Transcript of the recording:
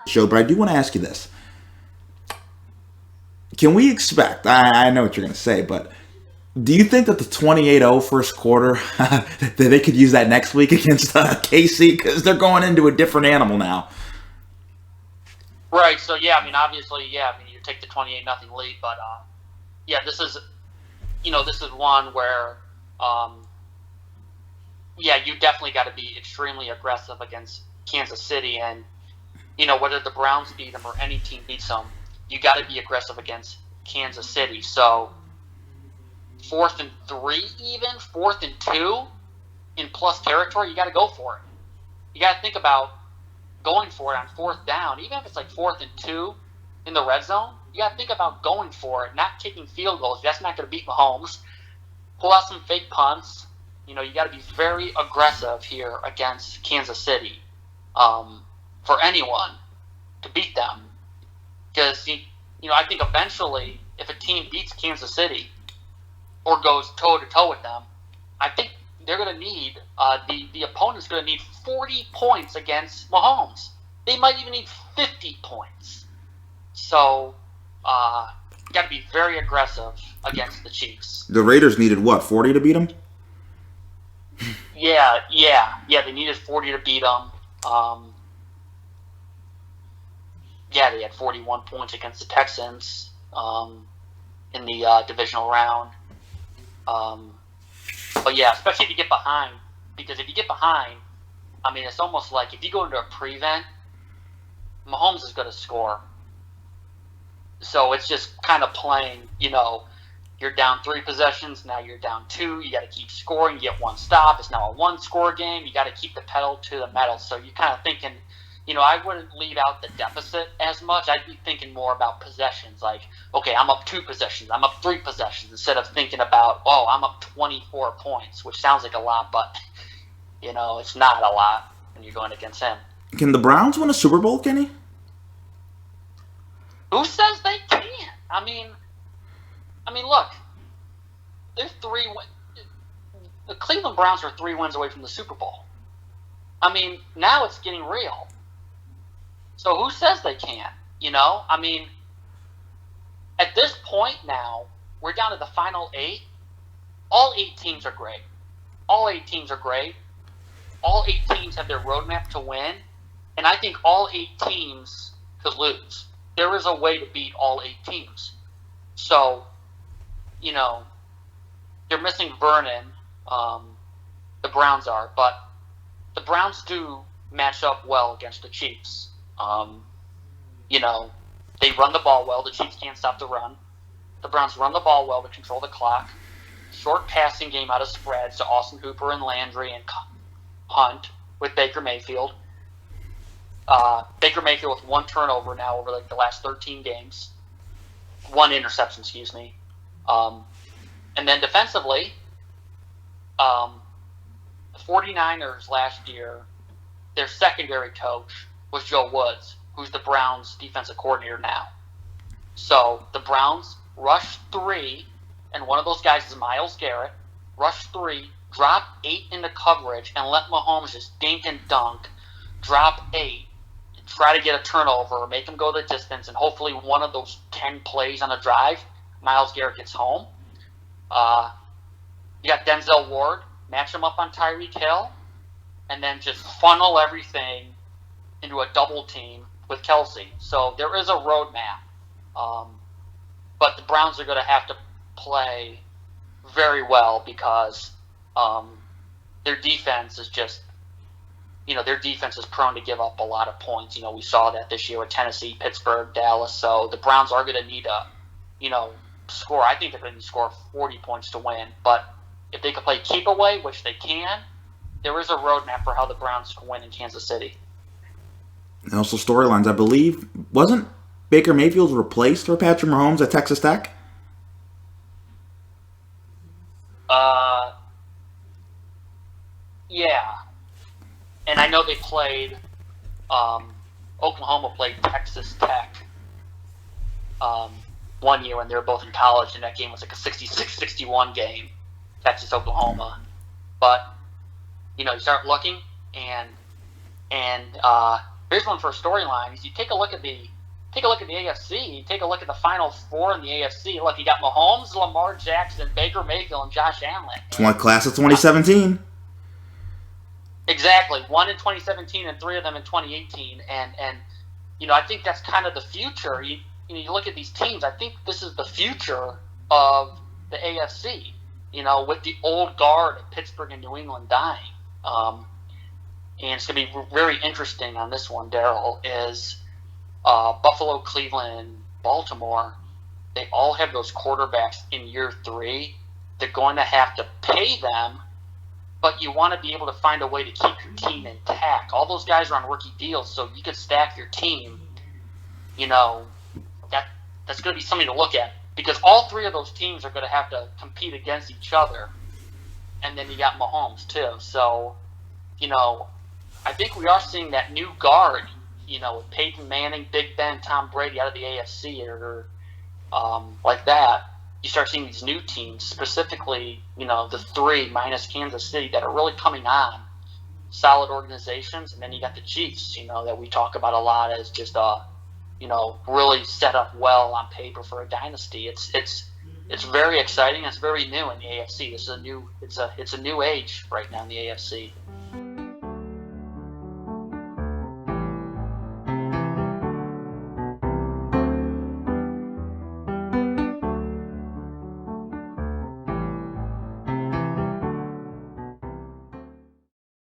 Show, but I do want to ask you this. Can we expect, I know what you're going to say, but do you think that the 28-0 first quarter, that they could use that next week against KC? Because they're going into a different animal now. Right, so yeah, I mean, obviously, yeah, I mean, you take the 28-0 lead, but yeah, this is one where, yeah, you definitely got to be extremely aggressive against Kansas City, and, whether the Browns beat them or any team beats them, you got to be aggressive against Kansas City. So 4th and 3 even, 4th and 2 in plus territory, you got to go for it. You got to think about going for it on 4th down, even if it's like 4th and 2 in the red zone. You got to think about going for it, not kicking field goals. That's not going to beat Mahomes. Pull out some fake punts. You got to be very aggressive here against Kansas City for anyone to beat them. Because, I think eventually, if a team beats Kansas City or goes toe-to-toe with them, I think they're going to need, the opponent's going to need 40 points against Mahomes. They might even need 50 points. So, you got to be very aggressive against the Chiefs. The Raiders needed, 40 to beat them? Yeah, they needed 40 to beat them. Yeah, they had 41 points against the Texans in the divisional round. But yeah, especially if you get behind, because if you get behind, I mean, it's almost like if you go into a prevent, Mahomes is going to score. So it's just kind of playing, you're down 3 possessions, now you're down 2, you got to keep scoring, you get 1 stop, it's now a 1-score game, you got to keep the pedal to the metal. So you're kind of thinking, I wouldn't leave out the deficit as much. I'd be thinking more about possessions, like, okay, I'm up 2 possessions, I'm up 3 possessions, instead of thinking about, I'm up 24 points, which sounds like a lot, but, it's not a lot when you're going against him. Can the Browns win a Super Bowl, Kenny? Who says they can't? I mean, look, they're 3. The Cleveland Browns are 3 wins away from the Super Bowl. I mean, now it's getting real. So who says they can't? I mean, at this point now, we're down to the final 8. All 8 teams are great. All 8 teams are great. All 8 teams have their roadmap to win, and I think all 8 teams could lose. There is a way to beat all 8 teams. So, they're missing Vernon, the Browns are, but the Browns do match up well against the Chiefs. They run the ball well. The Chiefs can't stop the run. The Browns run the ball well to control the clock. Short passing game out of spreads to Austin Hooper and Landry and Hunt with Baker Mayfield. Baker Mayfield with 1 turnover now over the last 13 games. 1 interception, excuse me. And then defensively, the 49ers last year, their secondary coach was Joe Woods, who's the Browns' defensive coordinator now. So the Browns rush 3, and one of those guys is Myles Garrett. Rush 3, drop 8 into coverage, and let Mahomes just dink and dunk. Drop 8, and try to get a turnover, or make him go the distance, and hopefully one of those 10 plays on a drive, Myles Garrett gets home. You got Denzel Ward, match him up on Tyreek Hill, and then just funnel everything into a double team with Kelsey. So there is a roadmap. But the Browns are going to have to play very well because their defense is just, their defense is prone to give up a lot of points. We saw that this year with Tennessee, Pittsburgh, Dallas. So the Browns are going to need to, score. I think they're going to score 40 points to win. But if they can play keep away, which they can, there is a roadmap for how the Browns can win in Kansas City. And also storylines, I believe, wasn't Baker Mayfield replaced for Patrick Mahomes at Texas Tech? Yeah. And I know they played, Oklahoma played Texas Tech one year when they were both in college, and that game was like a 66-61 game, Texas-Oklahoma. But, you start looking, And here's one for a storyline: is you take a look at the AFC, you take a look at the Final Four in the AFC. Look, you got Mahomes, Lamar Jackson, Baker Mayfield, and Josh Allen. Class of 2017. Exactly, one in 2017 and three of them in 2018. And I think that's kind of the future. You look at these teams. I think this is the future of the AFC. With the old guard of Pittsburgh and New England dying. And it's going to be very interesting on this one, Daryl, is Buffalo, Cleveland, Baltimore. They all have those quarterbacks in year 3. They're going to have to pay them, but you want to be able to find a way to keep your team intact. All those guys are on rookie deals, so you could stack your team. That's going to be something to look at, because all 3 of those teams are going to have to compete against each other. And then you got Mahomes, too. So, I think we are seeing that new guard, with Peyton Manning, Big Ben, Tom Brady out of the AFC or like that. You start seeing these new teams, specifically, the 3 minus Kansas City, that are really coming on. Solid organizations. And then you got the Chiefs, that we talk about a lot as just, really set up well on paper for a dynasty. It's very exciting. It's very new in the AFC. This is it's a new age right now in the AFC.